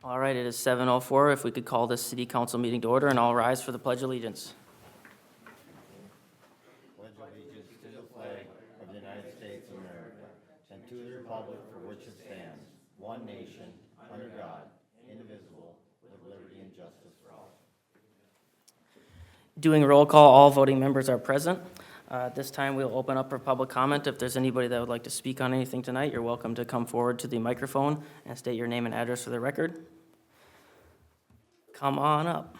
All right, it is 7:04. If we could call this city council meeting to order and all rise for the pledge of allegiance. Pledge allegiance to the flag of the United States of America and to the republic for which it stands, one nation, under God, indivisible, with liberty and justice for all. Doing roll call, all voting members are present. At this time, we'll open up for public comment. If there's anybody that would like to speak on anything tonight, you're welcome to come forward to the microphone and state your name and address for the record. Come on up.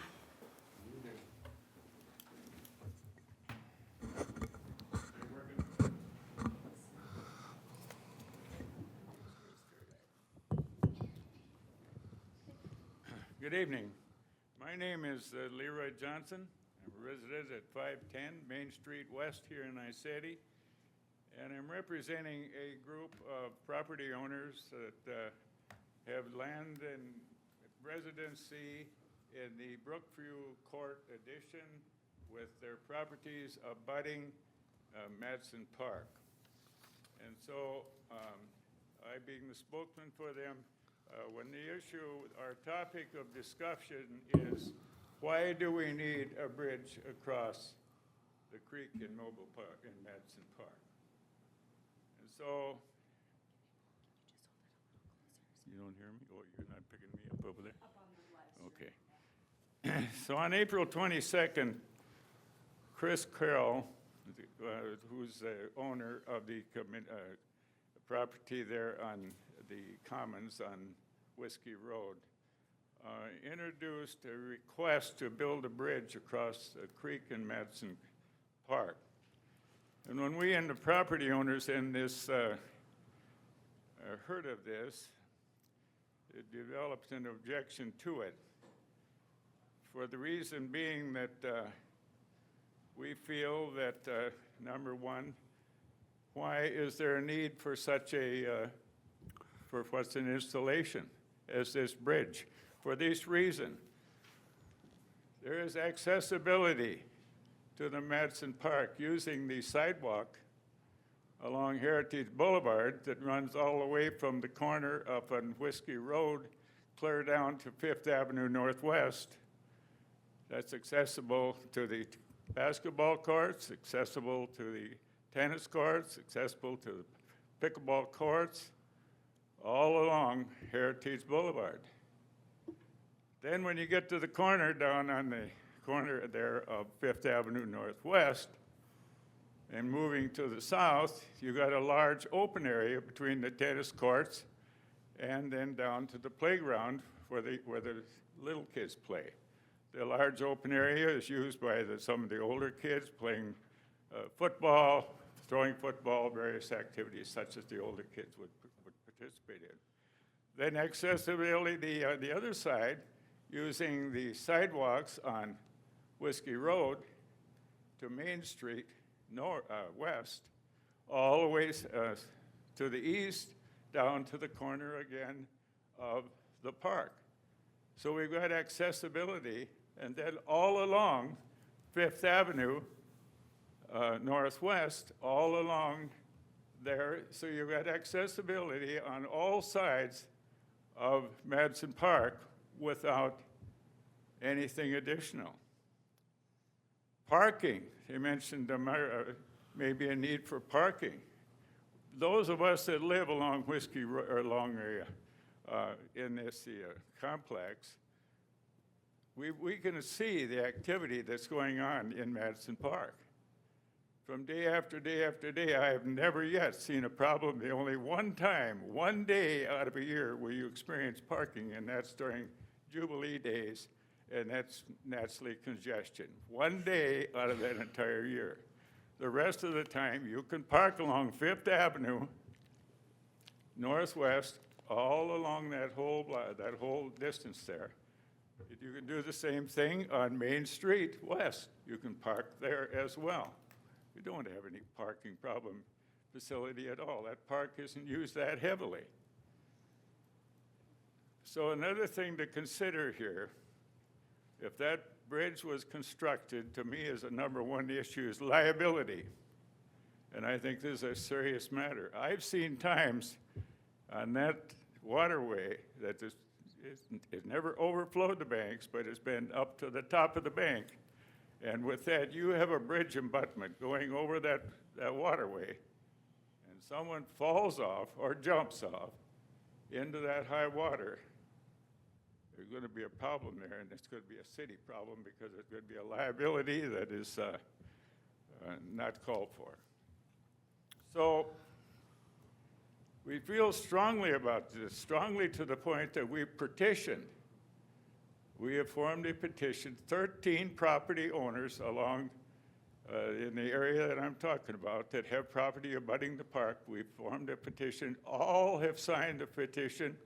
Good evening. My name is Leroy Johnson. I'm a resident at 510 Main Street West here in Icetti, and I'm representing a group of property owners that have land and residency in the Brookview Court addition with their properties abutting Madsen Park. And so I, being the spokesman for them, when the issue, our topic of discussion is, why do we need a bridge across the creek in Noble Park, in Madsen Park? And so, you don't hear me? Oh, you're not picking me up over there? Up on the left. Okay. So on April 22nd, Chris Carroll, who's the owner of the property there on the Commons on Whiskey Road, introduced a request to build a bridge across the creek in Madsen Park. And when we and the property owners in this heard of this, it developed an objection to it, for the reason being that we feel that, number one, why is there a need for such a for what's an installation as this bridge? For this reason, there is accessibility to the Madsen Park using the sidewalk along Heritage Boulevard that runs all the way from the corner up on Whiskey Road clear down to Fifth Avenue Northwest. That's accessible to the basketball courts, accessible to the tennis courts, accessible to the pickleball courts, all along Heritage Boulevard. Then when you get to the corner, down on the corner there of Fifth Avenue Northwest, and moving to the south, you got a large open area between the tennis courts and then down to the playground where the little kids play. The large open area is used by some of the older kids playing football, throwing football, various activities such as the older kids would participate in. Then accessibility, the other side, using the sidewalks on Whiskey Road to Main Street west, all the way to the east, down to the corner again of the park. So we've got accessibility, and then all along Fifth Avenue Northwest, all along there, so you've got accessibility on all sides of Madsen Park without anything additional. Parking, they mentioned maybe a need for parking. Those of us that live along Whiskey, or along in this complex, we can see the activity that's going on in Madsen Park. From day after day after day, I have never yet seen a problem. The only one day out of a year where you experience parking, and that's during Jubilee days, and that's naturally congestion. One day out of that entire year. The rest of the time, you can park along Fifth Avenue, Northwest, all along that whole distance there. You can do the same thing on Main Street West. You can park there as well. We don't have any parking problem facility at all. That park isn't used that heavily. So another thing to consider here, if that bridge was constructed, to me is a number one issue, is liability. And I think this is a serious matter. I've seen times on that waterway that It never overflowed the banks, but it's been up to the top of the bank. And with that, you have a bridge abutment going over that waterway, and someone falls off or jumps off into that high water, there's going to be a problem there, and it's going to be a city problem because it's going to be a liability that is not called for. So we feel strongly about this, strongly to the point that we petitioned. We have formed a petition, 13 property owners along in the area that I'm talking about that have property abutting the park. We've formed a petition. All have signed a petition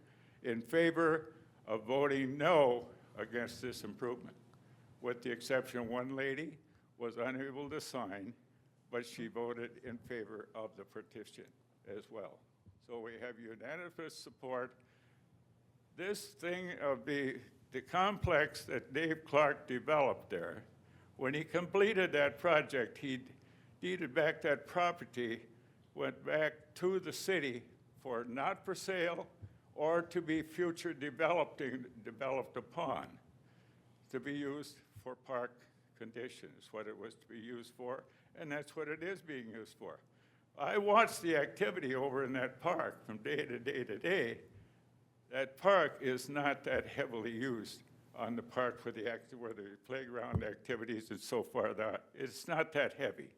in favor of voting no against this improvement, with the exception of one lady was unable to sign, but she voted in favor of the petition as well. So we have unanimous support. This thing of the complex that Dave Clark developed there, when he completed that project, he deeded back that property, went back to the city for not for sale or to be future developed upon, to be used for park conditions, what it was to be used for, and that's what it is being used for. I watched the activity over in that park from day to day to day. That park is not that heavily used on the part where the playground activities and so far that. It's not that heavy.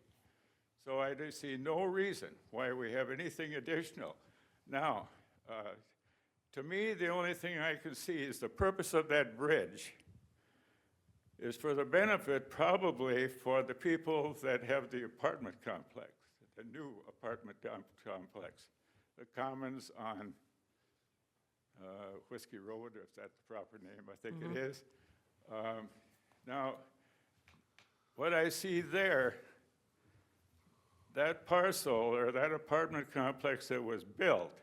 So I do see no reason why we have anything additional. Now, to me, the only thing I can see is the purpose of that bridge is for the benefit probably for the people that have the apartment complex, the new apartment complex, the Commons on Whiskey Road, if that's the proper name, I think it is. Now, what I see there, that parcel or that apartment complex that was built,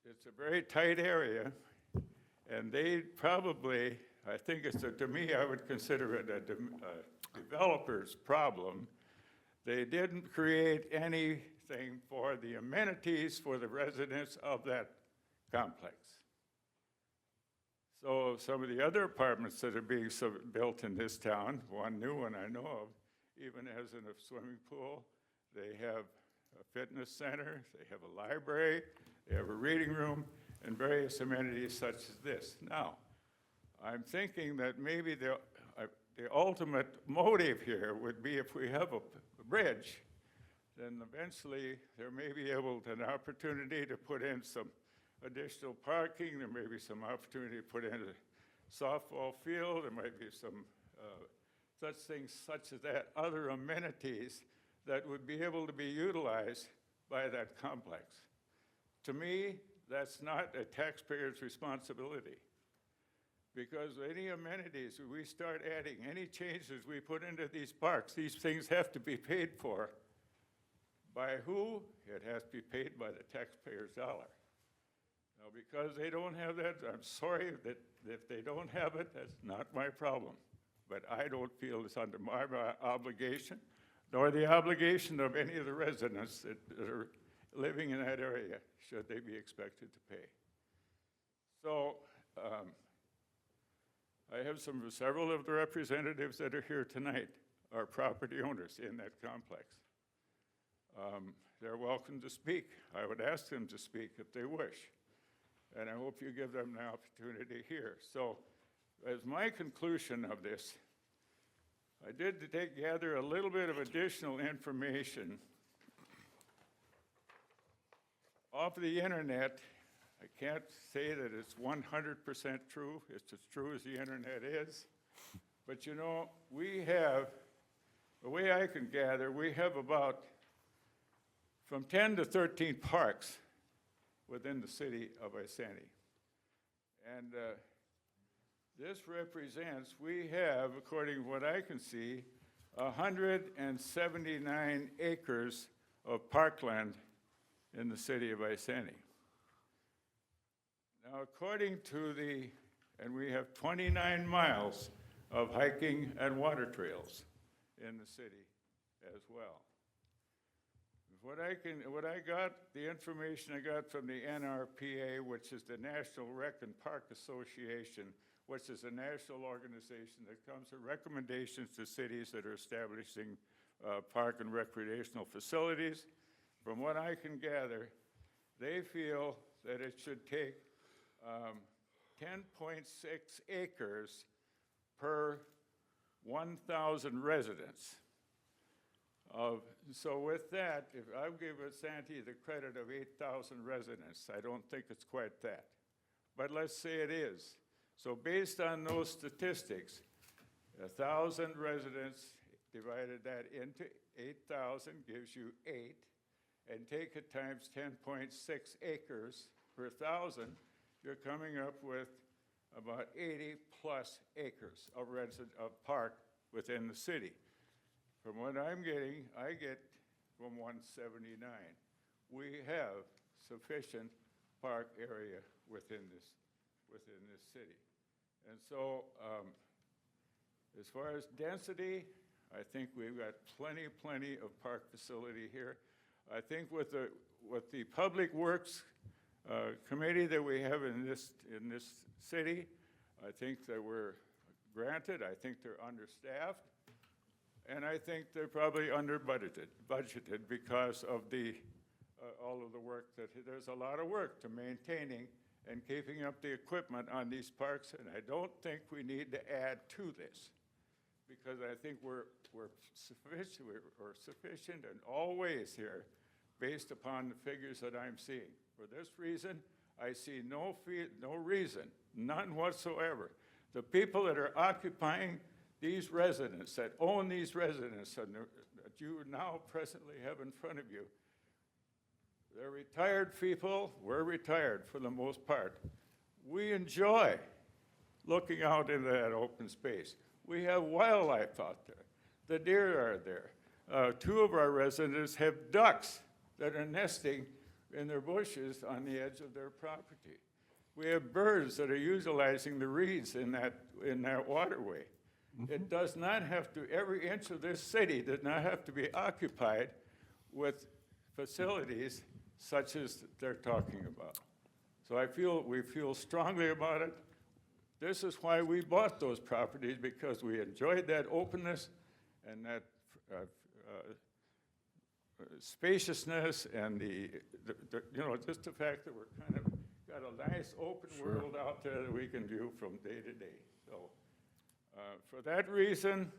it's a very tight area, and they probably, I think to me, I would consider it a developer's problem. They didn't create anything for the amenities for the residents of that complex. So some of the other apartments that are being built in this town, one new one I know of, even has a swimming pool, they have a fitness center, they have a library, they have a reading room, and various amenities such as this. Now, I'm thinking that maybe the ultimate motive here would be if we have a bridge, then eventually there may be an opportunity to put in some additional parking, there may be some opportunity to put in a softball field, there might be some such things such as that, other amenities that would be able to be utilized by that complex. To me, that's not a taxpayer's responsibility, because any amenities we start adding, any changes we put into these parks, these things have to be paid for. By who? It has to be paid by the taxpayer's dollar. Now, because they don't have that, I'm sorry that if they don't have it, that's not my problem. But I don't feel it's under my obligation, nor the obligation of any of the residents that are living in that area, should they be expected to pay. So I have several of the representatives that are here tonight are property owners in that complex. They're welcome to speak. I would ask them to speak if they wish. And I hope you give them the opportunity here. So as my conclusion of this, I did gather a little bit of additional information off the internet. I can't say that it's 100% true. It's as true as the internet is. But you know, we have, the way I can gather, we have about from 10 to 13 parks within the city of Iceni. And this represents, we have, according to what I can see, 179 acres of parkland in the city of Iceni. Now, according to and we have 29 miles of hiking and water trails in the city as well. what I got, the information I got from the NRPA, which is the National Rec and Park Association, which is a national organization that comes with recommendations to cities that are establishing park and recreational facilities. From what I can gather, they feel that it should take 10.6 acres per 1,000 residents. So with that, if I give Santee the credit of 8,000 residents, I don't think it's quite that. But let's say it is. So based on those statistics, 1,000 residents divided that into 8,000 gives you 8, and take it times 10.6 acres per 1,000, you're coming up with about 80 plus acres of park within the city. From what I'm getting, I get from 179. We have sufficient park area within this city. And so, as far as density, I think we've got plenty of park facility here. I think with the Public Works committee that we have in this city, I think that we're granted. I think they're understaffed. And I think they're probably budgeted because of all of the work there's a lot of work to maintaining and keeping up the equipment on these parks, and I don't think we need to add to this, because I think we're sufficient in all ways here, based upon the figures that I'm seeing. For this reason, I see no reason, none whatsoever. The people that are occupying these residents, that own these residents that you now presently have in front of you, they're retired people. We're retired for the most part. We enjoy looking out into that open space. We have wildlife out there. The deer are there. 2 of our residents have ducks that are nesting in their bushes on the edge of their property. We have birds that are utilizing the reeds in that waterway. It does not have to, every inch of this city does not have to be occupied with facilities such as they're talking about. So we feel strongly about it. This is why we bought those properties, because we enjoyed that openness and that spaciousness and just the fact that we're kind of got a nice open world out there that we can view from day to day. So for that reason,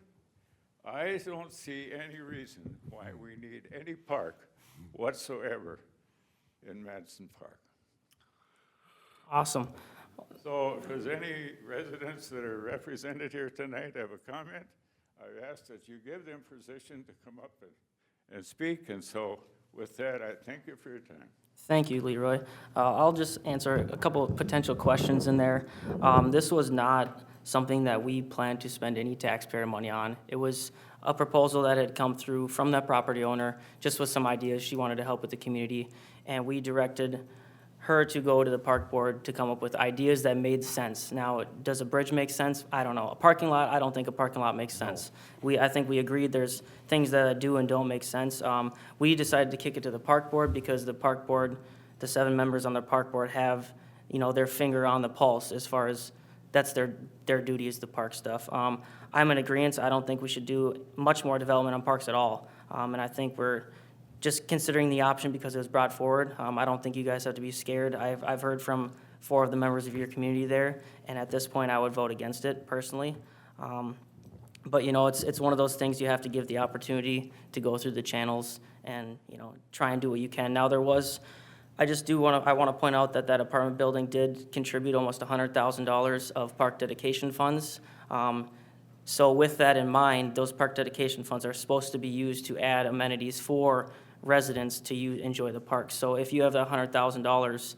I don't see any reason why we need any park whatsoever in Madison Park. Awesome. So if there's any residents that are represented here tonight have a comment, I ask that you give them permission to come up and speak. And so with that, I thank you for your time. Thank you, Leroy. I'll just answer a couple of potential questions in there. This was not something that we planned to spend any taxpayer money on. It was a proposal that had come through from that property owner, just with some ideas she wanted to help with the community. And we directed her to go to the park board to come up with ideas that made sense. Now, does a bridge make sense? I don't know. A parking lot, I don't think a parking lot makes sense. I think we agreed there's things that do and don't make sense. We decided to kick it to the park board because the park board, the 7 members on the park board have, their finger on the pulse as far as that's their duty is the park stuff. I'm in agreement. I don't think we should do much more development on parks at all. And I think we're just considering the option because it was brought forward. I don't think you guys have to be scared. I've heard from 4 of the members of your community there, and at this point I would vote against it personally. But it's one of those things you have to give the opportunity to go through the channels and try and do what you can. Now I want to point out that apartment building did contribute almost $100,000 of park dedication funds. So with that in mind, those park dedication funds are supposed to be used to add amenities for residents to enjoy the park. So if you have the $100,000,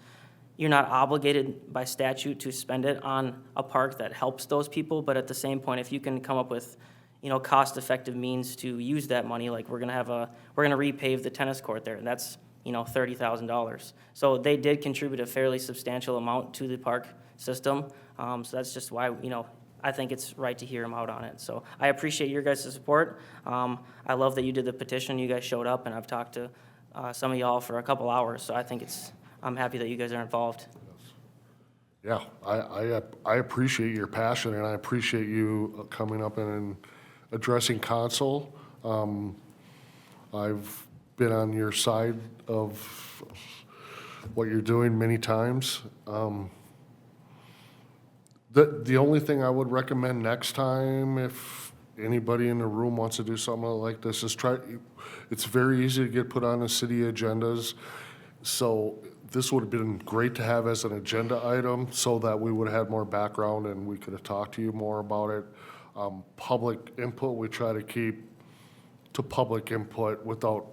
you're not obligated by statute to spend it on a park that helps those people, but at the same point, if you can come up with, cost-effective means to use that money, like we're gonna repave the tennis court there, and that's, $30,000. So they did contribute a fairly substantial amount to the park system. So that's just why, I think it's right to hear them out on it. So I appreciate your guys' support. I love that you did the petition. You guys showed up, and I've talked to some of y'all for a couple hours, so I'm happy that you guys are involved. Yeah, I appreciate your passion, and I appreciate you coming up and addressing council. I've been on your side of what you're doing many times. The only thing I would recommend next time, if anybody in the room wants to do something like this, is it's very easy to get put on the city agendas. So this would have been great to have as an agenda item so that we would have had more background and we could have talked to you more about it. Public input, we try to keep to public input without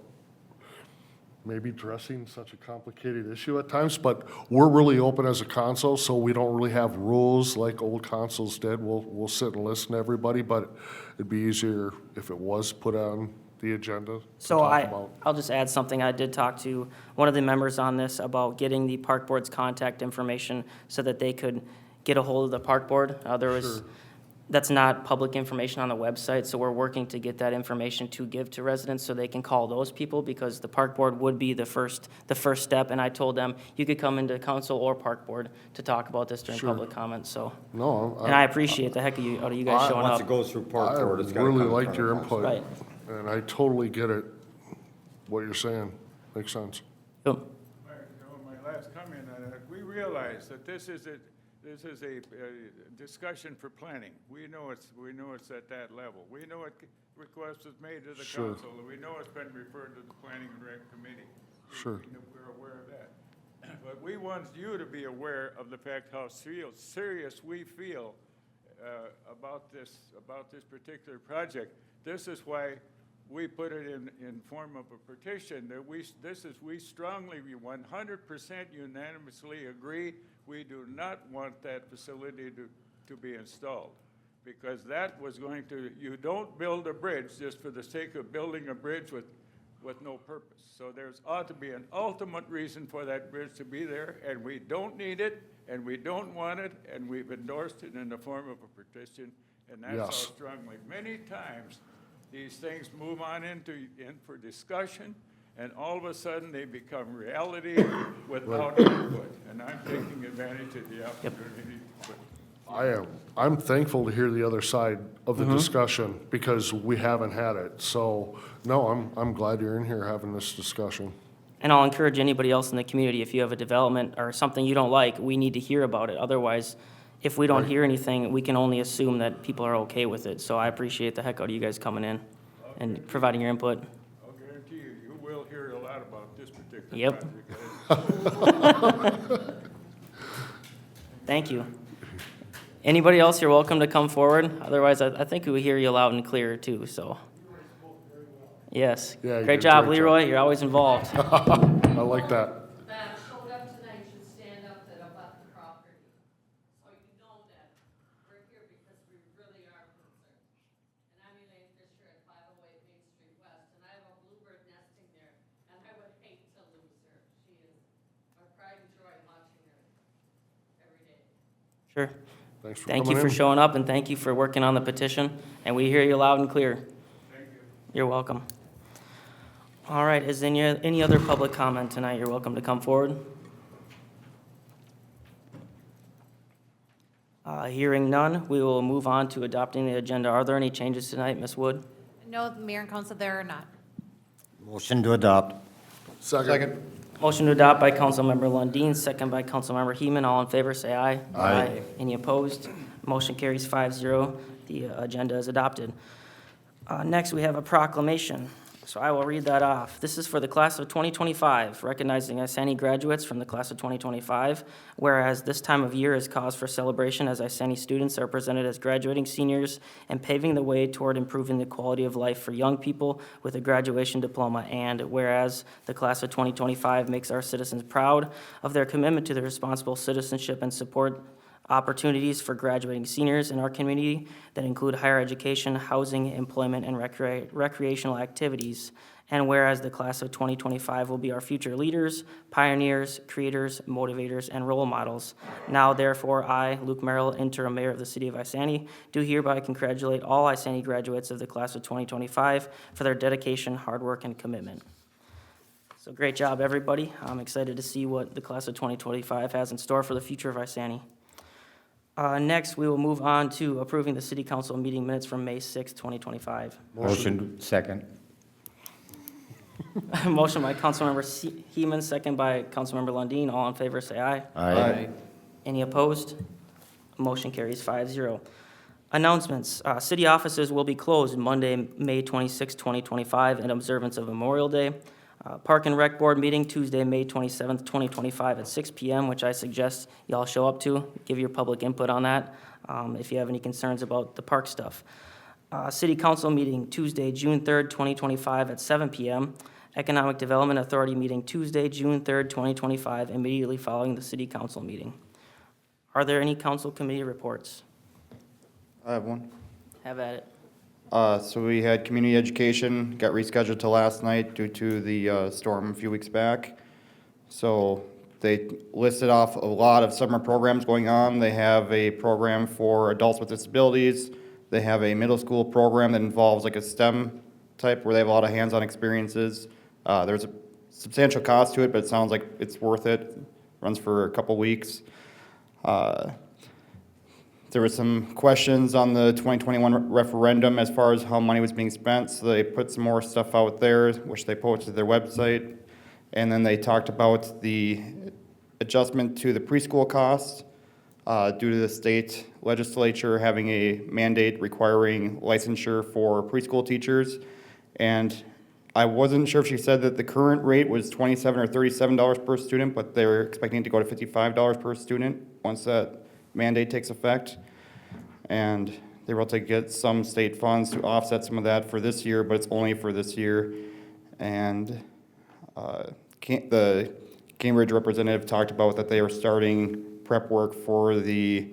maybe addressing such a complicated issue at times, but we're really open as a council, so we don't really have rules like old councils did. We'll sit and listen to everybody, but it'd be easier if it was put on the agenda to So talk about. I'll just add something. I did talk to one of the members on this about getting the park board's contact information so that they could get a hold of the park board. That's not public information on the website, so we're working to get that information to give to residents so they can call those people, because the park board would be the first step. And I told them, you could come into council or park board to talk about this during Sure. public comment, so. No, And I appreciate the heck out of you guys showing Once up. it goes through park I board, it's gotta really come in liked front your of council. input. Right. And I totally get it, what you're saying. Makes sense. Yep. My last comment on that, we realize that this is a discussion for planning. We know it's at that level. We know a request was made to the Sure. council, and we know it's been referred to the planning and rec committee. Sure. We're aware of that. But we want you to be aware of the fact how serious we feel about this particular project. This is why we put it in form of a petition, that we strongly, 100% unanimously agree, we do not want that facility to be installed. Because that was you don't build a bridge just for the sake of building a bridge with no purpose. So there's ought to be an ultimate reason for that bridge to be there, and we don't need it, and we don't want it, and we've endorsed it in the form of a petition, and that's how Yes. strongly. Many times, these things move on in for discussion, and all of a sudden, they become reality without input. And I'm taking advantage of the opportunity to put I'm thankful to hear the other side of Mm-hmm. the discussion because we haven't had it. So, no, I'm glad you're in here having this discussion. And I'll encourage anybody else in the community, if you have a development or something you don't like, we need to hear about it. Otherwise, if we don't hear anything, we can only assume that people are okay with it. So I appreciate the heck out of you guys coming in and providing your input. I'll guarantee you will hear a lot about this particular Yep. project. Thank you. Anybody else, you're welcome to come forward. Otherwise, I think we hear you loud and clear too, so. Yes. Yeah, you Great did job, great job. Leroy. You're always involved. I like that. That showed up tonight should stand up that about the property. So you know that we're here because we really are concerned. And I'm Elaine Fisher at 508 Main Street West, and I have a bluebird nesting there, and I would hate to lose her. She is my pride and joy watching her every day. Sure. Thanks for Thank you coming for in. showing up, and thank you for working on the petition. And we hear you loud and clear. Thank you. You're welcome. All right, is any other public comment tonight? You're welcome to come forward. Hearing none, we will move on to adopting the agenda. Are there any changes tonight, Ms. Wood? No, Mayor and Council, there are not. Motion to adopt. Second. Motion to adopt by Councilmember Lundin, second by Councilmember Heeman. All in favor, say aye. Aye. Any opposed? Motion carries 5-0. The agenda is adopted. Next, we have a proclamation. So I will read that off. This is for the class of 2025, recognizing Isani graduates from the class of 2025, whereas this time of year is cause for celebration as Isani students are presented as graduating seniors and paving the way toward improving the quality of life for young people with a graduation diploma, and whereas the class of 2025 makes our citizens proud of their commitment to the responsible citizenship and support opportunities for graduating seniors in our community that include higher education, housing, employment, and recreational activities. And whereas the class of 2025 will be our future leaders, pioneers, creators, motivators, and role models. Now, therefore, I, Luke Merrill, interim mayor of the city of Isani, do hereby congratulate all Isani graduates of the class of 2025 for their dedication, hard work, and commitment. So great job, everybody. I'm excited to see what the class of 2025 has in store for the future of Isani. Next, we will move on to approving the city council meeting minutes from May 6, 2025. Motion second. Motion by Councilmember Heeman, second by Councilmember Lundin. All in favor, say aye. Aye. Any opposed? Motion carries 5-0. Announcements. City offices will be closed Monday, May 26, 2025, in observance of Memorial Day. Park and Rec Board meeting Tuesday, May 27th, 2025, at 6 p.m., which I suggest y'all show up to. Give your public input on that if you have any concerns about the park stuff. City Council meeting Tuesday, June 3rd, 2025, at 7 p.m. Economic Development Authority meeting Tuesday, June 3rd, 2025, immediately following the City Council meeting. Are there any council committee reports? I have one. Have at it. So we had community education, got rescheduled to last night due to the storm a few weeks back. So they listed off a lot of summer programs going on. They have a program for adults with disabilities. They have a middle school program that involves like a STEM type where they have a lot of hands-on experiences. There's a substantial cost to it, but it sounds like it's worth it. Runs for a couple weeks. There were some questions on the 2021 referendum as far as how money was being spent, so they put some more stuff out there, which they posted to their website. And then they talked about the adjustment to the preschool costs due to the state legislature having a mandate requiring licensure for preschool teachers. And I wasn't sure if she said that the current rate was $27 or $37 per student, but they're expecting it to go to $55 per student once that mandate takes effect. And they were able to get some state funds to offset some of that for this year, but it's only for this year. And the Cambridge representative talked about that they are starting prep work for the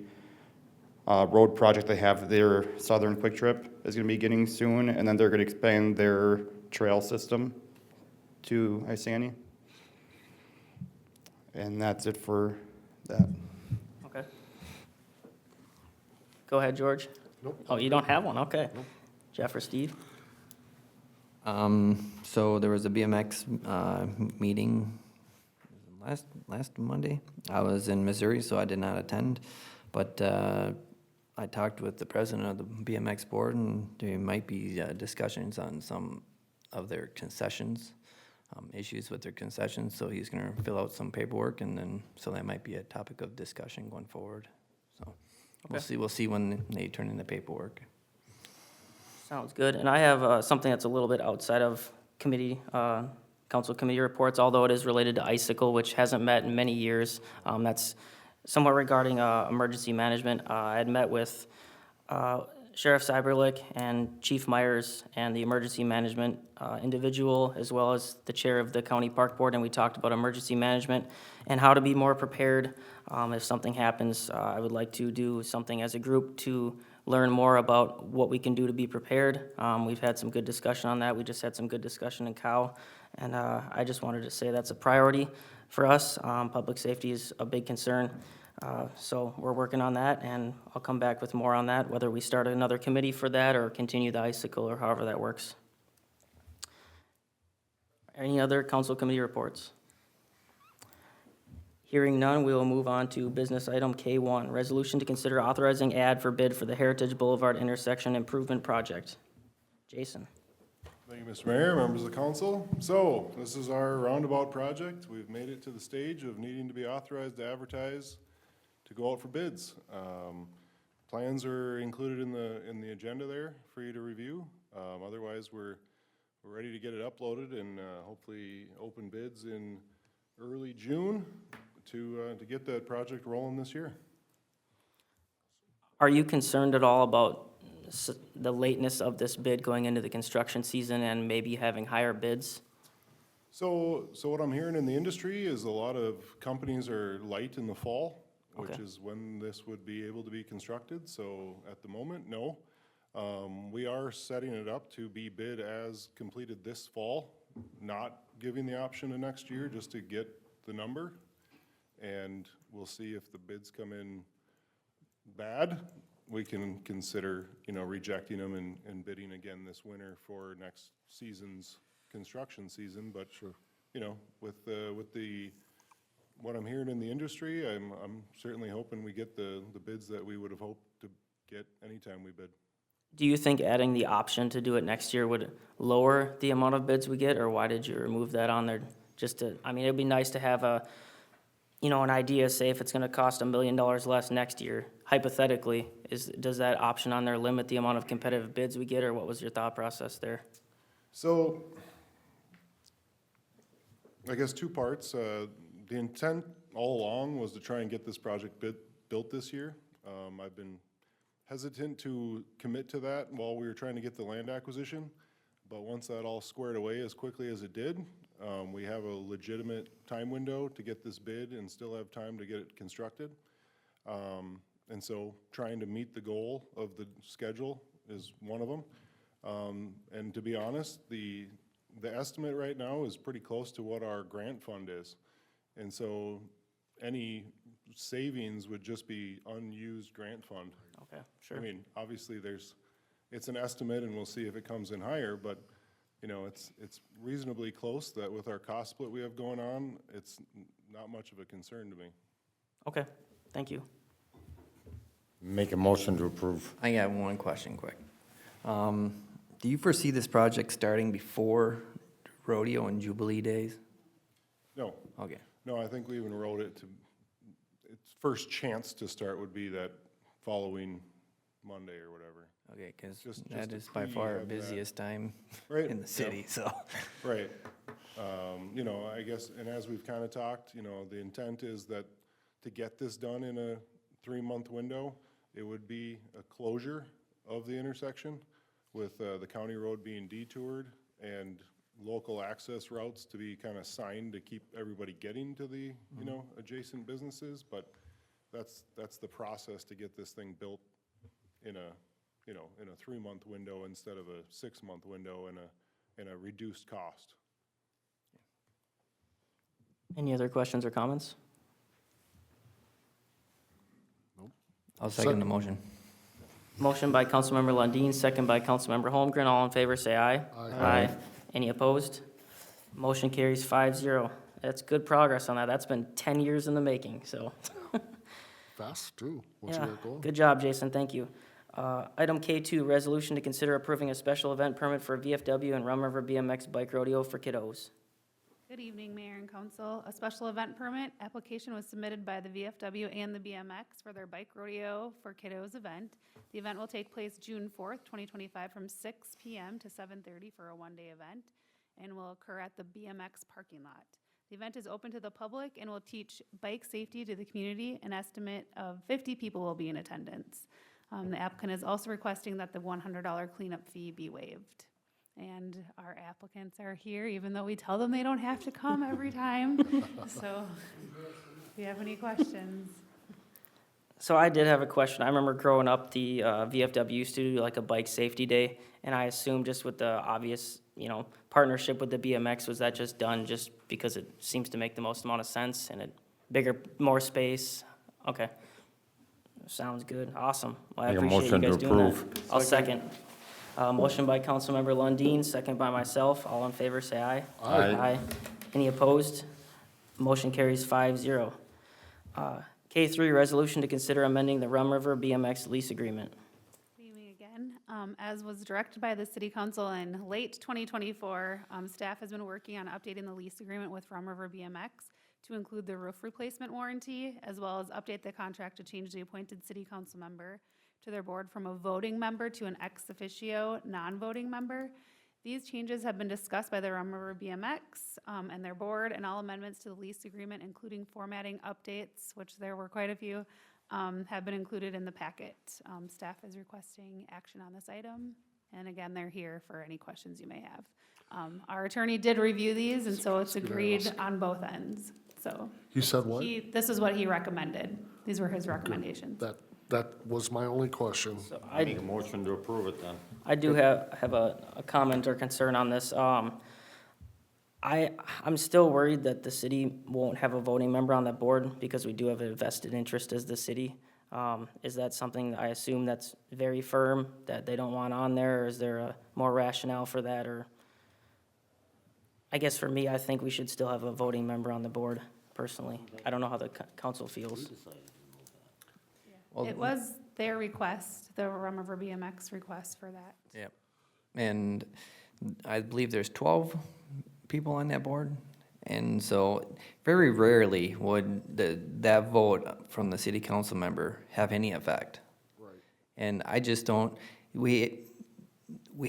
road project they have. Their Southern Quick Trip is going to be getting soon, and then they're going to expand their trail system to Isani. And that's it for that. Okay. Go ahead, George. Nope. Oh, you don't have one? Okay. Jeff or Steve? So there was a BMX meeting last Monday. I was in Missouri, so I did not attend, but I talked with the president of the BMX board, and there might be discussions on some of their concessions, issues with their concessions, so he's going to fill out some paperwork, and then, so that might be a topic of discussion going forward. So we'll see when they turn in the paperwork. Sounds good. And I have something that's a little bit outside of committee, council committee reports, although it is related to Icicle, which hasn't met in many years. That's somewhat regarding emergency management. I had met with Sheriff Cyberlick and Chief Myers and the emergency management individual, as well as the chair of the county park board, and we talked about emergency management and how to be more prepared if something happens. I would like to do something as a group to learn more about what we can do to be prepared. We've had some good discussion on that. We just had some good discussion in Cow, and I just wanted to say that's a priority for us. Public safety is a big concern. So we're working on that, and I'll come back with more on that, whether we start another committee for that or continue the Icicle or however that works. Any other council committee reports? Hearing none, we will move on to business item K1, resolution to consider authorizing ad for bid for the Heritage Boulevard Intersection Improvement Project. Jason. Thank you, Mr. Mayor, members of the council. So, this is our roundabout project. We've made it to the stage of needing to be authorized to advertise to go out for bids. Plans are included in the agenda there for you to review. Otherwise, we're ready to get it uploaded and hopefully open bids in early June to get that project rolling this year. Are you concerned at all about the lateness of this bid going into the construction season and maybe having higher bids? So what I'm hearing in the industry is a lot of companies are light in the fall, which Okay. is when this would be able to be constructed. So at the moment, no. We are setting it up to be bid as completed this fall, not giving the option to next year, just to get the number. And we'll see if the bids come in bad, we can consider, rejecting them and bidding again this winter for next season's construction season. But you know, with what I'm hearing in the industry, I'm certainly hoping we get the bids that we would have hoped to get anytime we bid. Do you think adding the option to do it next year would lower the amount of bids we get, or why did you remove that on there? Just to, I mean, it'd be nice to have a, you know, an idea, say if it's gonna cost $1 million less next year, hypothetically, does that option on there limit the amount of competitive bids we get, or what was your thought process there? So, I guess two parts. The intent all along was to try and get this project built this year. I've been hesitant to commit to that while we were trying to get the land acquisition. But once that all squared away as quickly as it did, we have a legitimate time window to get this bid and still have time to get it constructed. And so trying to meet the goal of the schedule is one of them. And to be honest, the estimate right now is pretty close to what our grant fund is. And so any savings would just be unused grant fund. Okay, sure. I mean, obviously it's an estimate and we'll see if it comes in higher, but you know, it's reasonably close that with our cost split we have going on, it's not much of a concern to me. Okay, thank you. Make a motion to approve. I got one question quick. Do you foresee this project starting before rodeo and Jubilee days? No, Okay, no, I think we even wrote it to, its first chance to start would be that following Monday or whatever. okay, because Just that to is by far our have that. busiest time Right, in the yep. city, so. Right. You know, I guess, and as we've kind of talked, you know, the intent is that to get this done in a 3-month window, it would be a closure of the intersection with the county road being detoured and local access routes to be kind of signed to keep everybody getting to the, you know, adjacent businesses. But that's the process to get this thing built in a, you know, in a 3-month window instead of a 6-month window and a reduced cost. Any other questions or comments? I'll second the motion. Motion by Councilmember Lundin, second by Councilmember Holmgren. All in favor, say aye. Aye. Any opposed? Motion carries 5-0. That's good progress on that. That's been 10 years in the making, so. Fast, too, once you Yeah, get going. good job, Jason, thank you. Item K2, resolution to consider approving a special event permit for VFW and Rum River BMX Bike Rodeo for kiddos. Good evening, Mayor and Council. A special event permit application was submitted by the VFW and the BMX for their bike rodeo for kiddos event. The event will take place June 4th, 2025, from 6 p.m. to 7:30 for a one-day event and will occur at the BMX parking lot. The event is open to the public and will teach bike safety to the community. An estimate of 50 people will be in attendance. The applicant is also requesting that the $100 cleanup fee be waived. And our applicants are here, even though we tell them they don't have to come every time. So, if you have any questions. So I did have a question. I remember growing up, the VFW used to do like a bike safety day, and I assume just with the obvious, you know, partnership with the BMX, was that just done just because it seems to make the most amount of sense and it bigger, more space? Okay. Sounds good. Awesome. Well, I Make a appreciate you motion to guys doing that. approve. I'll second. Motion by Councilmember Lundin, second by myself. All in favor, say aye. Aye. Any opposed? Motion carries 5-0. K3, resolution to consider amending the Rum River BMX lease agreement. Good evening again. As was directed by the City Council in late 2024, staff has been working on updating the lease agreement with Rum River BMX to include the roof replacement warranty, as well as update the contract to change the appointed City Council member to their board from a voting member to an ex officio non-voting member. These changes have been discussed by the Rum River BMX and their board, and all amendments to the lease agreement, including formatting updates, which there were quite a few, have been included in the packet. Staff is requesting action on this item, and again, they're here for any questions you may have. Our attorney did review these, and so it's agreed on both ends, so. He said what? This is what he recommended. These were his recommendations. That was my only question. So I make a motion to approve it then. I do have a comment or concern on this. I'm still worried that the city won't have a voting member on that board because we do have a vested interest as the city. Is that something, I assume that's very firm, that they don't want on there, or is there a more rationale for that, or? I guess for me, I think we should still have a voting member on the board, personally. I don't know how the council feels. Well, It was their request, the Rum River BMX request for that. Yep. And I believe there's 12 people on that board. And so very rarely would that vote from the city council member have any effect. Right. And I just don't, we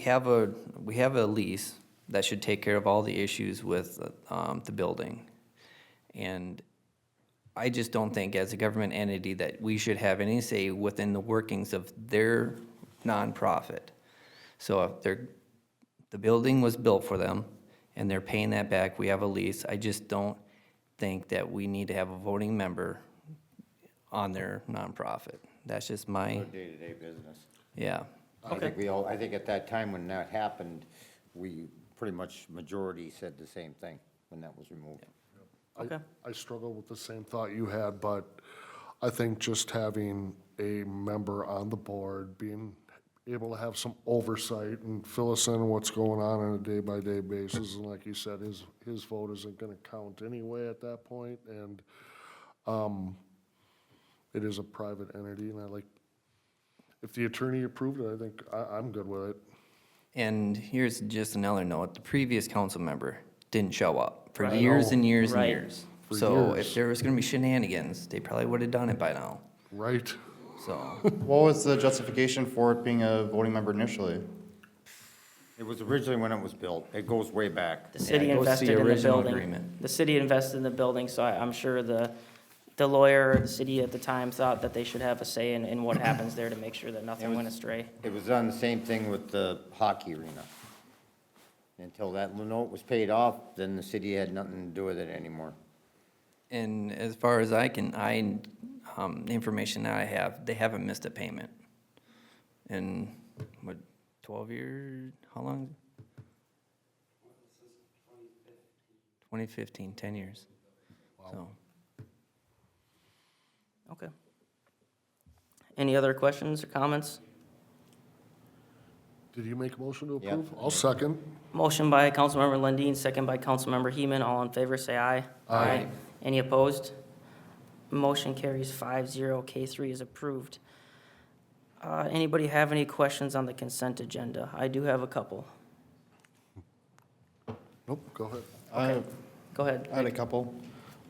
have a lease that should take care of all the issues with the building. And I just don't think as a government entity that we should have any say within the workings of their nonprofit. So if the building was built for them and they're paying that back, we have a lease, I just don't think that we need to have a voting member on their nonprofit. That's just my, Our day-to-day business. yeah. I think I think at that time when that happened, we pretty much majority said the same thing when that was removed. Okay. I struggle with the same thought you had, but I think just having a member on the board, being able to have some oversight and fill us in on what's going on a day-by-day basis, and like you said, his vote isn't gonna count anyway at that point, and, it is a private entity, and if the attorney approved it, I think I'm good with it. And here's just another note, the previous council member didn't show up for Right. years and years and Right. years. For So years. if there was gonna be shenanigans, they probably would have done it by now, Right? so. What was the justification for it being a voting member initially? It was originally when it was built. It goes way back. The city it was the invested in the original building. agreement. The city invested in the building, so I'm sure the lawyer, the city at the time thought that they should have a say in what happens there to make sure that nothing went astray. It was on the same thing with the hockey arena. Until that note was paid off, then the city had nothing to do with it anymore. And as far as the information that I have, they haven't missed a payment. In, what, 12 years, how long? 2015, 10 years. So, Okay. Any other questions or comments? Did you make a motion to Yep. approve? I'll second. Motion by Councilmember Lundin, second by Councilmember Heeman. All in favor, say aye. Aye. Any opposed? Motion carries 5-0. K3 is approved. Anybody have any questions on the consent agenda? I do have a couple. Nope, go ahead. Go ahead. I had a couple.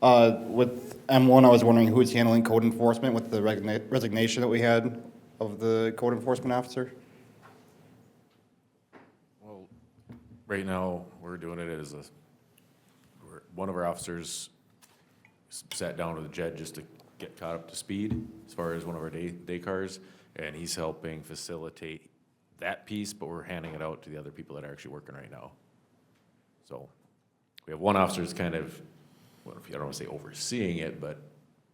With M1, I was wondering who's handling code enforcement with the resignation that we had of the code enforcement officer? Well, right now, we're doing it as one of our officers sat down with the judge just to get caught up to speed as far as one of our day cars, and he's helping facilitate that piece, but we're handing it out to the other people that are actually working right now. So we have one officer that's kind of, well, I don't want to say overseeing it, but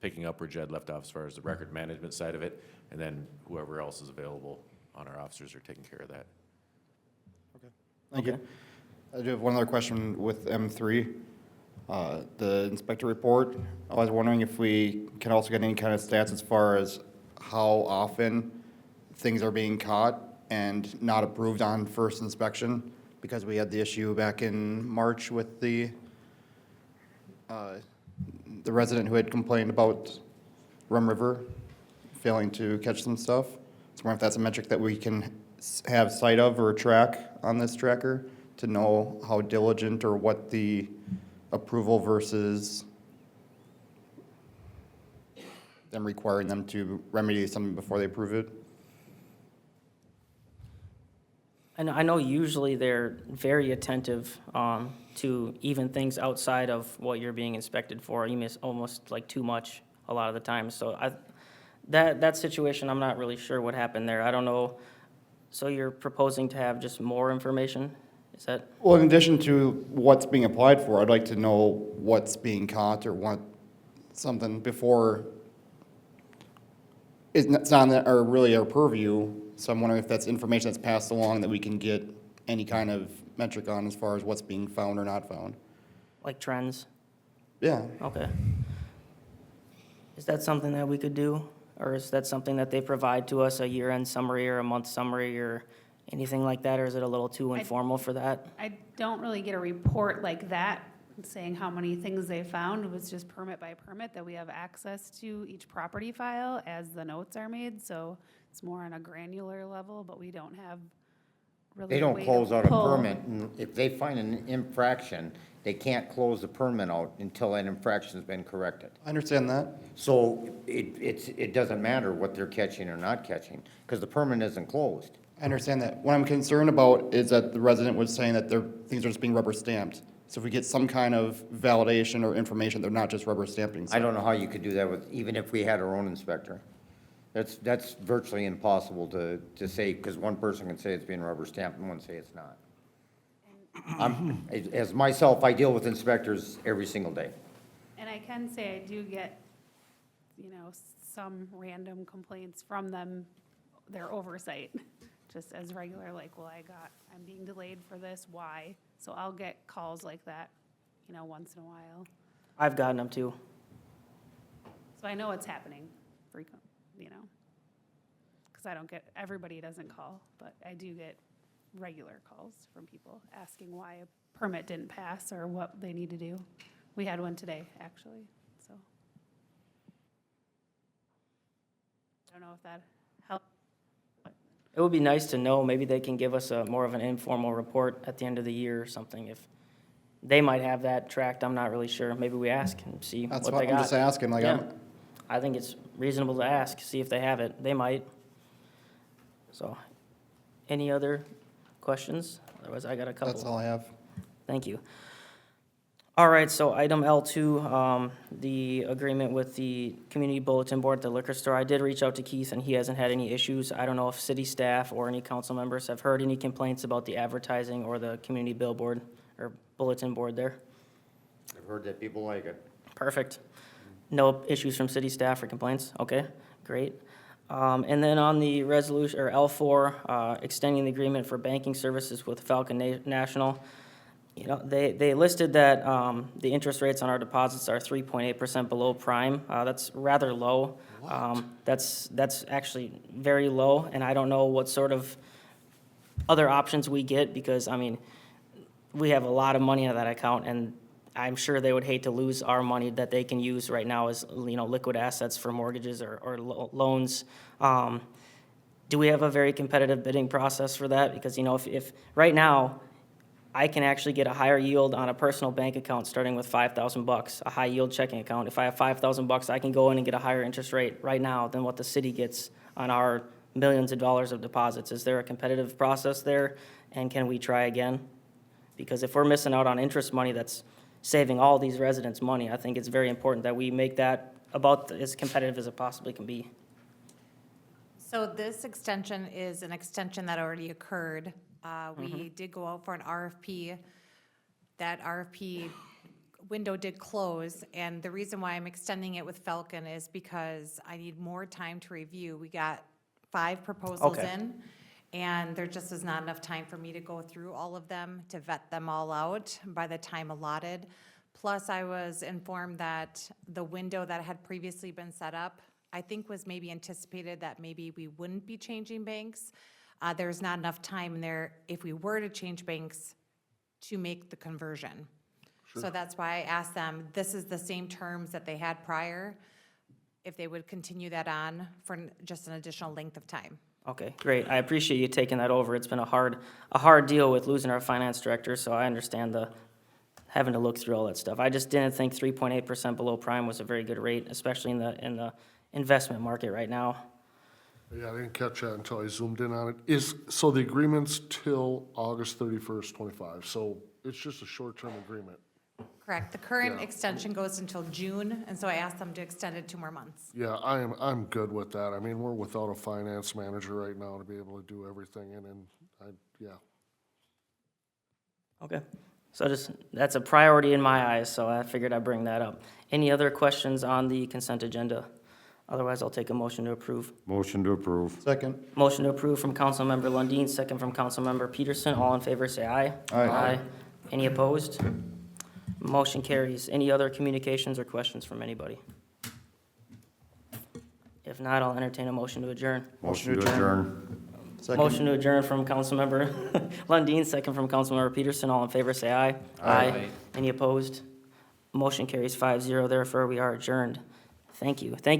picking up where Jed left off as far as the record management side of it, and then whoever else is available on our officers are taking care of that. Thank you. I do have one other question with M3. The inspector report, I was wondering if we can also get any kind of stats as far as how often things are being caught and not approved on first inspection, because we had the issue back in March with the resident who had complained about Rum River failing to catch some stuff. So I wonder if that's a metric that we can have sight of or track on this tracker to know how diligent or what the approval versus them requiring them to remedy something before they approve it. I know usually they're very attentive to even things outside of what you're being inspected for. You miss almost like too much a lot of the time. So that situation, I'm not really sure what happened there. I don't know. So you're proposing to have just more information? Is that? Well, in addition to what's being applied for, I'd like to know what's being caught or what, something before it's not our really our purview. So I'm wondering if that's information that's passed along that we can get any kind of metric on as far as what's being found or not found. Like trends? Yeah. Okay. Is that something that we could do? Or is that something that they provide to us, a year-end summary or a month summary or anything like that, or is it a little too informal for that? I don't really get a report like that saying how many things they found. It was just permit by permit that we have access to each property file as the notes are made, so it's more on a granular level, but we don't have really They a don't way to close out a pull. permit, and if they find an infraction, they can't close the permit out until that infraction's been corrected. I understand that. So it doesn't matter what they're catching or not catching, because the permit isn't closed. I understand that. What I'm concerned about is that the resident was saying that their things are just being rubber stamped. So if we get some kind of validation or information, they're not just rubber stamping. I don't know how you could do that with, even if we had our own inspector. That's virtually impossible to say, because one person can say it's being rubber stamped and one say it's not. As myself, I deal with inspectors every single day. And I can say I do get, some random complaints from them, their oversight, just as regular, like, well, I'm being delayed for this, why? So I'll get calls like that, once in a while. I've gotten them too. So I know it's happening frequent, because everybody doesn't call, but I do get regular calls from people asking why a permit didn't pass or what they need to do. We had one today, actually, so. I don't know if that helped. It would be nice to know, maybe they can give us more of an informal report at the end of the year or something. If they might have that tracked, I'm not really sure. Maybe we ask and see what That's they what got. I'm just asking, like, Yeah. I think it's reasonable to ask, see if they have it. They might. So, any other questions? Otherwise, I got a couple. that's all I have. Thank you. All right, so item L2, the agreement with the community bulletin board at the liquor store. I did reach out to Keith, and he hasn't had any issues. I don't know if city staff or any council members have heard any complaints about the advertising or the community billboard or bulletin board there. I've heard that people like it. Perfect. No issues from city staff or complaints? Okay, great. And then on the resolution, or L4, extending the agreement for banking services with Falcon National, they listed that the interest rates on our deposits are 3.8% below prime. That's rather low. That's actually very low, and I don't know what sort of other options we get, because, we have a lot of money in that account, and I'm sure they would hate to lose our money that they can use right now as, liquid assets for mortgages or loans. Do we have a very competitive bidding process for that? Because, if right now, I can actually get a higher yield on a personal bank account starting with $5,000, a high yield checking account. If I have $5,000, I can go in and get a higher interest rate right now than what the city gets on our millions of dollars of deposits. Is there a competitive process there, and can we try again? Because if we're missing out on interest money that's saving all these residents money, I think it's very important that we make that about as competitive as it possibly can be. So this extension is an extension that already occurred. We did go out for an RFP. That RFP window did close, and the reason why I'm extending it with Falcon is because I need more time to review. We got 5 proposals Okay. in, and there just is not enough time for me to go through all of them, to vet them all out by the time allotted. Plus, I was informed that the window that had previously been set up, I think was maybe anticipated that maybe we wouldn't be changing banks. There's not enough time in there, if we were to change banks, to make the conversion. So that's why I asked them, this is the same terms that they had prior, if they would continue that on for just an additional length of time. Okay, great. I appreciate you taking that over. It's been a hard deal with losing our finance director, so I understand having to look through all that stuff. I just didn't think 3.8% below prime was a very good rate, especially in the investment market right now. Yeah, I didn't catch that until I zoomed in on it. So the agreement's till August 31st, 25, so it's just a short-term agreement. Correct. The current Yeah. extension goes until June, and so I asked them to extend it 2 more months. Yeah, I'm good with that. I mean, we're without a finance manager right now to be able to do everything, yeah. Okay, so that's a priority in my eyes, so I figured I'd bring that up. Any other questions on the consent agenda? Otherwise, I'll take a motion to approve. Motion to approve. Second. Motion to approve from Councilmember Lundin, second from Councilmember Peterson. All in favor, say aye. Aye. Any opposed? Motion carries. Any other communications or questions from anybody? If not, I'll entertain a motion to adjourn. Motion to adjourn. Motion to adjourn from Councilmember Lundin, second from Councilmember Peterson. All in favor, say aye. Aye. Any opposed? Motion carries 5-0. Therefore, we are adjourned. Thank you. Thank you.